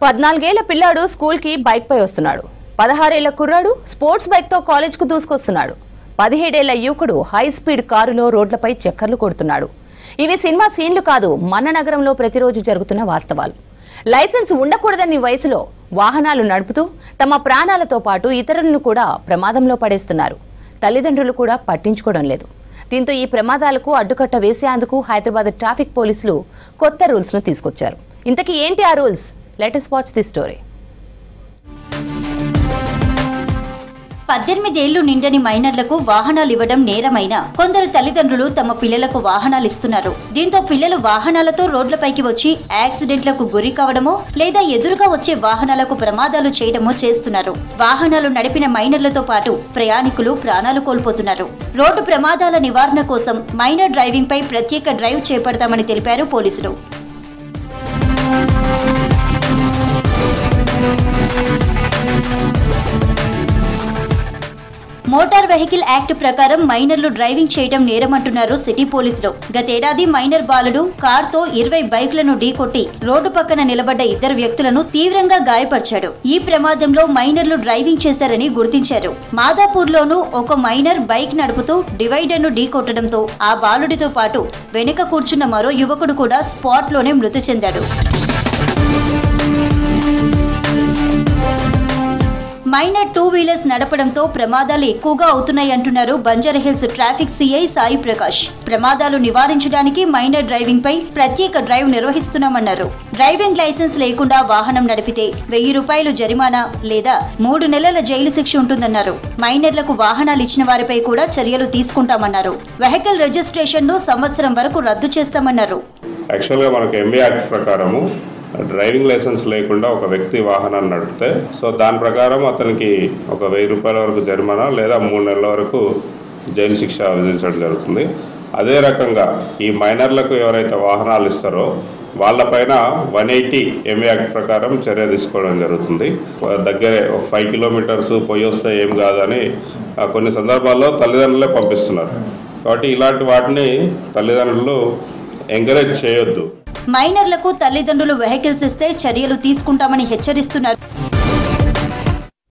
14 ఏళ్ల పిల్లాడు స్కూల్ కి బైక్ పై వస్తున్నాడు. 16 ఏళ్ల కుర్రాడు స్పోర్ట్స్ బైక్ తో కాలేజ్ కు దూసుకొస్తున్నాడు. 17 ఏళ్ల యువకుడు హై స్పీడ్ కారులో రోడ్లపై చక్కర్లు కొడుతున్నాడు. ఇవి సినిమా సీన్లు కాదు, మన నగరంలో ప్రతిరోజు జరుగుతున్న వాస్తవాలు. లైసెన్స్ ఉండకూడదని వయసులో వాహనాలు నడుపుతూ తమ ప్రాణాలతో పాటు ఇతరులను కూడా ప్రమాదంలో పడేస్తున్నారు. తల్లిదండ్రులు కూడా పట్టించుకోవడం లేదు. దీంతో ఈ ప్రమాదాలకు అడ్డుకట్ట వేసేందుకు హైదరాబాద్ ట్రాఫిక్ పోలీసులు కొత్త రూల్స్ ను తీసుకొచ్చారు. ఇంతకీ ఏంటి ఆ rules? Let us watch this story. 18 ఏళ్లు నిండని మైనర్లకు వాహనాలు ఇవ్వడం నేరమైన కొందరు తల్లిదండ్రులు తమ పిల్లలకు వాహనాలు ఇస్తున్నారు. దీంతో పిల్లలు వాహనాలతో రోడ్లపైకి వచ్చి యాక్సిడెంట్లకు గురి కావడమో లేదా ఎదురుగా వచ్చే వాహనాలకు ప్రమాదాలు చేయడమో చేస్తున్నారు. వాహనాలు నడిపిన మైనర్లతో పాటు ప్రయాణికులు ప్రాణాలు కోల్పోతున్నారు. రోడ్డు ప్రమాదాల నివారణ కోసం మైనర్ డ్రైవింగ్ పై ప్రత్యేక డ్రైవ్ చేపడతామని తెలిపారు పోలీసులు. మోటార్ వెహికల్ యాక్ట్ ప్రకారం మైనర్లు డ్రైవింగ్ చేయడం నేరమంటున్నారు సిటీ పోలీసులు. గతేడాది మైనర్ బాలుడు కార్తో 20 బైక్లను ఢీకొట్టి రోడ్డు పక్కన నిలబడ్డ 2 వ్యక్తులను తీవ్రంగా గాయపరిచాడు. ఈ ప్రమాదంలో మైనర్లు డ్రైవింగ్ చేశారని గుర్తించారు. మాదాపూర్లోనూ ఒక మైనర్ బైక్ నడుపుతూ డివైడర్ను ఢీకొట్టడంతో ఆ బాలుడితో పాటు వెనుక కూర్చున్న మరో యువకుడు కూడా స్పాట్లోనే మృతి చెందాడు. మైనర్ 2 వీలర్స్ నడపడంతో ప్రమాదాలు ఎక్కువగా అవుతున్నాయంటున్నారు బంజారాహిల్స్ ట్రాఫిక్ సిఐ సాయి ప్రకాష్. ప్రమాదాలు నివారించడానికి మైనర్ డ్రైవింగ్ పై ప్రత్యేక డ్రైవ్ నిర్వహిస్తున్నామన్నారు. డ్రైవింగ్ లైసెన్స్ లేకుండా వాహనం నడిపితే 1000 రూపాయలు జరిమానా లేదా 3 నెలల జైలు శిక్ష ఉంటుందన్నారు. మైనర్లకు వాహనాలు ఇచ్చిన వారిపై కూడా చర్యలు తీసుకుంటామన్నారు. వెహికల్ రిజిస్ట్రేషన్ ను సంవత్సరం వరకు రద్దు చేస్తామన్నారు. యాక్చువల్గా మనకు ఎంబీ యాక్ట్ ప్రకారము డ్రైవింగ్ లైసెన్స్ లేకుండా ఒక వ్యక్తి వాహనాన్ని నడిపితే దాని ప్రకారం అతనికి ఒక 1000 రూపాయల వరకు జరిమానా లేదా 3 నెలల వరకు జైలు శిక్ష విధించడం జరుగుతుంది. అదే రకంగా ఈ మైనర్లకు ఎవరైతే వాహనాలు ఇస్తారో వాళ్ళపైన 180 ఎంబీ యాక్ట్ ప్రకారం చర్య తీసుకోవడం జరుగుతుంది. దగ్గరే 5 కిలోమీటర్స్ పోయి వస్తే ఏం కాదని కొన్ని సందర్భాల్లో తల్లిదండ్రులే పంపిస్తున్నారు. కాబట్టి ఇలాంటి వాటిని తల్లిదండ్రులు ఎంకరేజ్ చేయొద్దు. మైనర్లకు తల్లిదండ్రులు వెహికల్స్ ఇస్తే చర్యలు తీసుకుంటామని హెచ్చరిస్తున్నారు.